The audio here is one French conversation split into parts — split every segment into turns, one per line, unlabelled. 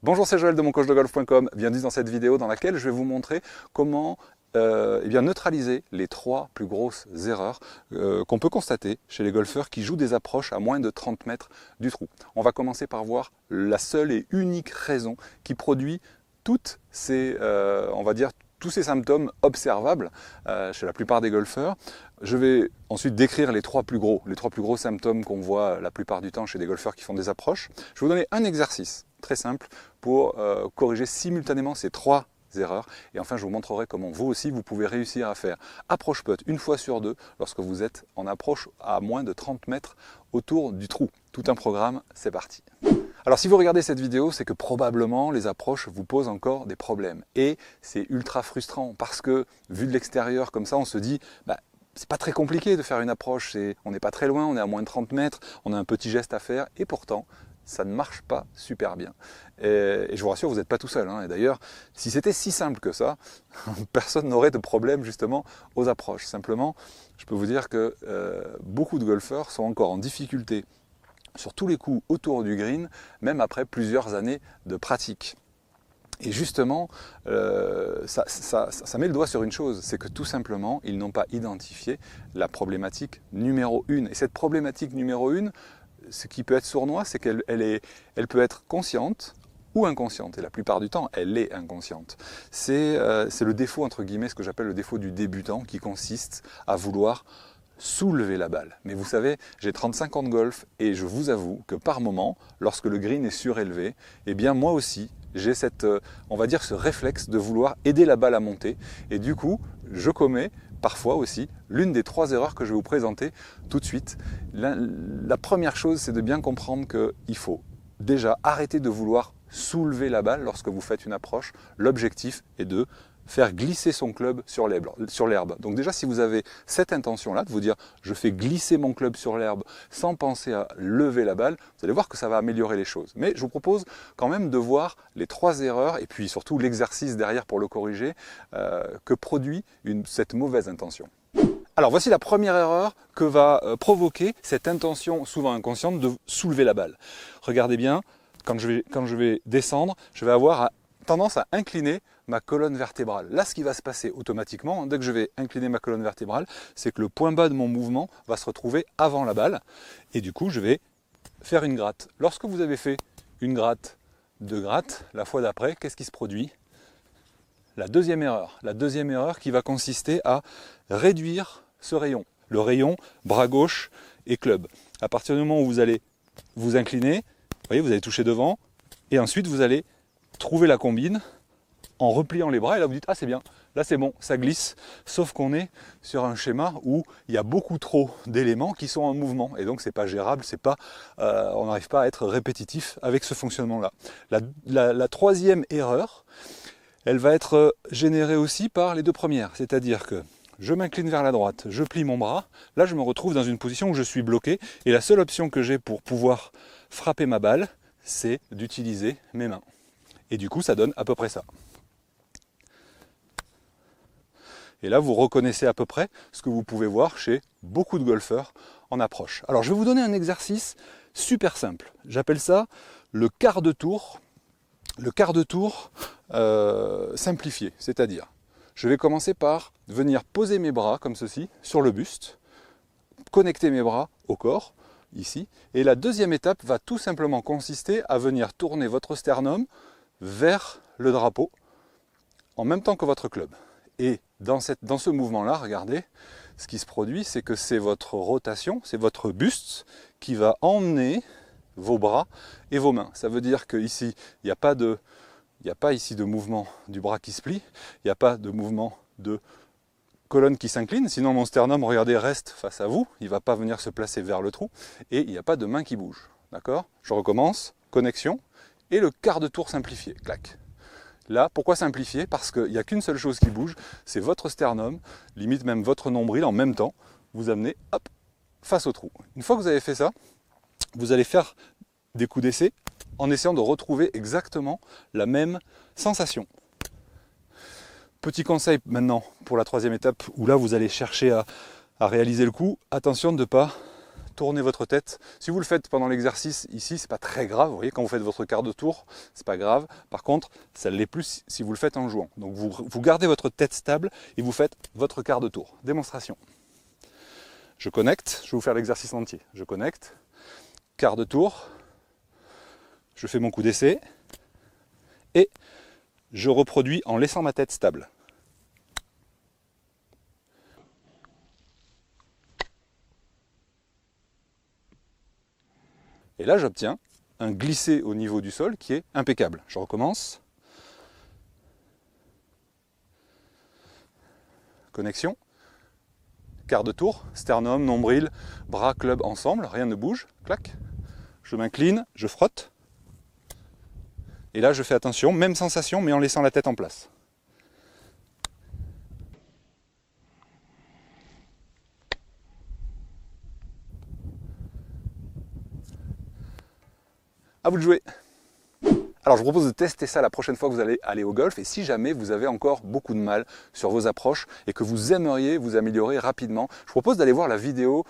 Bonjour, c'est Joël de moncoachdegolf.com. Bienvenue dans cette vidéo dans laquelle je vais vous montrer comment neutraliser les 3 plus grosses erreurs qu'on peut constater chez les golfeurs qui jouent des approches à moins de 30 mètres du trou. On va commencer par voir la seule et unique raison qui produit toutes ces, on va dire, tous ces symptômes observables chez la plupart des golfeurs. Je vais ensuite décrire les trois plus gros symptômes qu'on voit la plupart du temps chez des golfeurs qui font des approches. Je vais vous donner un exercice très simple pour corriger simultanément ces 3 erreurs. Et enfin, je vous montrerai comment vous aussi, vous pouvez réussir à faire approche putt une fois sur 2 lorsque vous êtes en approche à moins de 30 mètres autour du trou. Tout un programme, c'est parti. Alors si vous regardez cette vidéo, c'est que probablement les approches vous posent encore des problèmes. Et c'est ultra frustrant parce que, vu de l'extérieur comme ça, on se dit c'est pas très compliqué de faire une approche, on n'est pas très loin, on est à moins de 30 mètres, on a un petit geste à faire, et pourtant, ça ne marche pas super bien. Et je vous rassure, vous n'êtes pas tout seul. Et d'ailleurs, si c'était si simple que ça, personne n'aurait de problème justement aux approches. Simplement, je peux vous dire que beaucoup de golfeurs sont encore en difficulté sur tous les coups autour du green, même après plusieurs années de pratique. Et justement, ça met le doigt sur une chose, c'est que tout simplement, ils n'ont pas identifié la problématique numéro 1. Et cette problématique numéro 1, ce qui peut être sournois, c'est qu'elle peut être consciente ou inconsciente. Et la plupart du temps, elle est inconsciente. C'est le défaut, entre guillemets, ce que j'appelle le défaut du débutant, qui consiste à vouloir soulever la balle. Mais vous savez, j'ai 35 ans de golf et je vous avoue que par moment, lorsque le green est surélevé, eh bien moi aussi, j'ai on va dire, ce réflexe de vouloir aider la balle à monter. Et du coup, je commets parfois aussi l'une des 3 erreurs que je vais vous présenter tout de suite. La première chose, c'est de bien comprendre qu'il faut déjà arrêter de vouloir soulever la balle lorsque vous faites une approche. L'objectif est de faire glisser son club sur l'herbe. Donc déjà, si vous avez cette intention-là, de vous dire je fais glisser mon club sur l'herbe sans penser à lever la balle, vous allez voir que ça va améliorer les choses. Mais je vous propose quand même de voir les 3 erreurs et puis surtout l'exercice derrière pour le corriger que produit cette mauvaise intention. Alors voici la première erreur que va provoquer cette intention souvent inconsciente de soulever la balle. Regardez bien, quand je vais descendre, je vais avoir tendance à incliner ma colonne vertébrale. Là, ce qui va se passer automatiquement, dès que je vais incliner ma colonne vertébrale, c'est que le point bas de mon mouvement va se retrouver avant la balle. Et du coup, je vais faire une gratte. Lorsque vous avez fait une gratte, 2 grattes, la fois d'après, qu'est-ce qui se produit ? La deuxième erreur qui va consister à réduire ce rayon. Le rayon bras gauche et club. À partir du moment où vous allez vous incliner, vous voyez, vous allez toucher devant, et ensuite vous allez trouver la combine en repliant les bras, et là vous dites ah c'est bien, là c'est bon, ça glisse, sauf qu'on est sur un schéma où il y a beaucoup trop d'éléments qui sont en mouvement, et donc c'est pas gérable, on n'arrive pas à être répétitif avec ce fonctionnement-là. La troisième erreur, elle va être générée aussi par les 2 premières, c'est-à-dire que je m'incline vers la droite, je plie mon bras, là je me retrouve dans une position où je suis bloqué, et la seule option que j'ai pour pouvoir frapper ma balle, c'est d'utiliser mes mains. Et du coup, ça donne à peu près ça. Et là, vous reconnaissez à peu près ce que vous pouvez voir chez beaucoup de golfeurs en approche. Alors, je vais vous donner un exercice super simple. J'appelle ça le quart de tour. Le quart de tour simplifié. C'est-à-dire, je vais commencer par venir poser mes bras comme ceci sur le buste, connecter mes bras au corps, ici. Et la deuxième étape va tout simplement consister à venir tourner votre sternum vers le drapeau en même temps que votre club. Et dans ce mouvement-là, regardez, ce qui se produit, c'est que c'est votre rotation, c'est votre buste qui va emmener vos bras et vos mains. Ça veut dire qu'ici, il n'y a pas ici de mouvement du bras qui se plie, il n'y a pas de mouvement de colonne qui s'incline, sinon mon sternum, regardez, reste face à vous, il ne va pas venir se placer vers le trou, et il n'y a pas de main qui bouge. D'accord ? Je recommence, connexion, et le quart de tour simplifié, clac. Là, pourquoi simplifier ? Parce qu'il n'y a qu'une seule chose qui bouge, c'est votre sternum, limite même votre nombril en même temps, vous amenez, hop, face au trou. Une fois que vous avez fait ça, vous allez faire des coups d'essai en essayant de retrouver exactement la même sensation. Petit conseil maintenant pour la troisième étape, où là vous allez chercher à réaliser le coup, attention de ne pas tourner votre tête. Si vous le faites pendant l'exercice ici, c'est pas très grave. Vous voyez, quand vous faites votre quart de tour, c'est pas grave. Par contre, ça l'est plus si vous le faites en jouant. Donc vous gardez votre tête stable et vous faites votre quart de tour. Démonstration. Je connecte, je vais vous faire l'exercice entier. Je connecte, quart de tour, je fais mon coup d'essai et je reproduis en laissant ma tête stable. Et là, j'obtiens un glissé au niveau du sol qui est impeccable. Je recommence. Connexion. Quart de tour, sternum, nombril, bras, club ensemble, rien ne bouge. Clac. Je m'incline, je frotte. Et là, je fais attention, même sensation, mais en laissant la tête en place. À vous de jouer. Alors je vous propose de tester ça la prochaine fois que vous allez aller au golf, et si jamais vous avez encore beaucoup de mal sur vos approches et que vous aimeriez vous améliorer rapidement, je vous propose d'aller voir la vidéo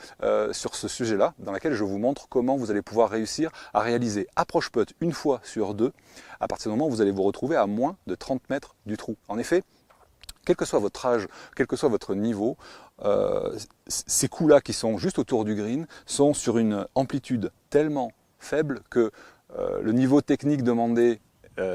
sur ce sujet-là, dans laquelle je vous montre comment vous allez pouvoir réussir à réaliser approche putt une fois sur deux, à partir du moment où vous allez vous retrouver à moins de 30 mètres du trou. En effet, quel que soit votre âge, quel que soit votre niveau, ces coups-là qui sont juste autour du green sont sur une amplitude tellement faible que le niveau technique demandé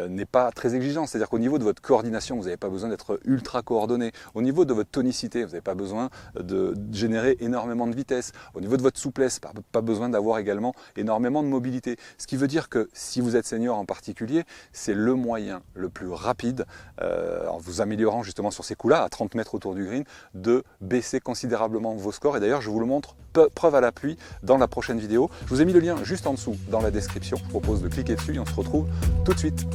n'est pas très exigeant. C'est-à-dire qu'au niveau de votre coordination, vous n'avez pas besoin d'être ultra coordonné. Au niveau de votre tonicité, vous n'avez pas besoin de générer énormément de vitesse. Au niveau de votre souplesse, pas besoin d'avoir également énormément de mobilité. Ce qui veut dire que si vous êtes senior en particulier, c'est le moyen le plus rapide, en vous améliorant justement sur ces coups-là, à 30 mètres autour du green, de baisser considérablement vos scores. Et d'ailleurs, je vous le montre preuve à l'appui dans la prochaine vidéo. Je vous ai mis le lien juste en dessous dans la description. Je vous propose de cliquer dessus et on se retrouve tout de suite.